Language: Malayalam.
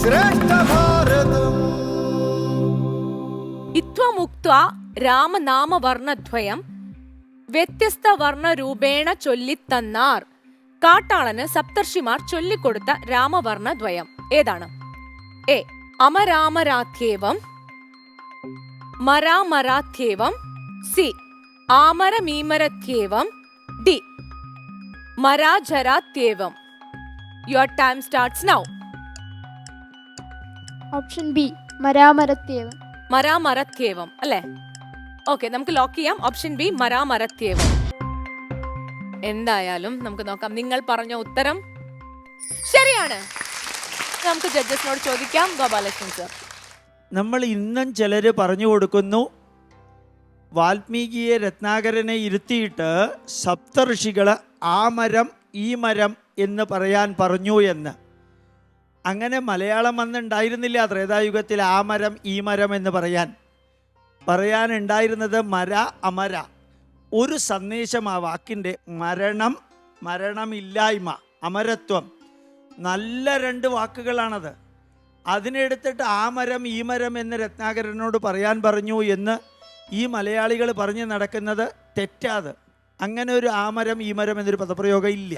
ശ്രേഷ്ഠ ഭാരതം. ഇത്വമുക്ത്വാ രാമനാമവർണ്ണദ്വയം വ്യത്യസ്ത വർണ്ണരൂപേണ ചൊല്ലിത്തന്നാർ. കാട്ടാളന് സപ്തർഷിമാർ ചൊല്ലിക്കൊടുത്ത രാമവർണ്ണദ്വയം ഏതാണ്? എ അമരാമരാധ്യേവം, മരാമരാധ്യേവം, സി ആമരമീമരധ്യേവം, ഡി മരാജരാധ്യേവം. Your time starts now. Option B മരാമരത്യേവം. മരാമരത്യേവം അല്ലേ? ഓക്കെ, നമുക്ക് ലോക്ക് ചെയ്യാം. ഓപ്ഷൻ ബി മരാമരത്യേവം. എന്തായാലും നമുക്ക് നോക്കാം. നിങ്ങൾ പറഞ്ഞ ഉത്തരം ശരിയാണ്. നമുക്ക് ജഡ്ജസിനോട് ചോദിക്കാം. ഗോപാലകൃഷ്ണൻ സർ, നമ്മൾ ഇന്നും ചിലർ പറഞ്ഞു കൊടുക്കുന്നു വാൽമീകിയെ രത്നാകരനെ ഇരുത്തിയിട്ട് സപ്തഋഷികൾ ആ മരം ഈ മരം എന്ന് പറയാൻ പറഞ്ഞു എന്ന്. അങ്ങനെ മലയാളം അന്നുണ്ടായിരുന്നില്ല ത്രേതായുഗത്തിൽ ആ മരം ഈ മരം എന്ന് പറയാനുണ്ടായിരുന്നത് മര അമര. ഒരു സന്ദേശം ആ വാക്കിൻ്റെ മരണം, മരണമില്ലായ്മ, അമരത്വം, നല്ല രണ്ട് വാക്കുകളാണത്. അതിനെടുത്തിട്ട് ആ മരം ഈ മരം എന്ന് രത്നാകരനോട് പറയാൻ പറഞ്ഞു എന്ന് ഈ മലയാളികൾ പറഞ്ഞ് നടക്കുന്നത് തെറ്റാത്. അങ്ങനെ ഒരു ആ മരം ഈ മരം എന്നൊരു പദപ്രയോഗം ഇല്ല.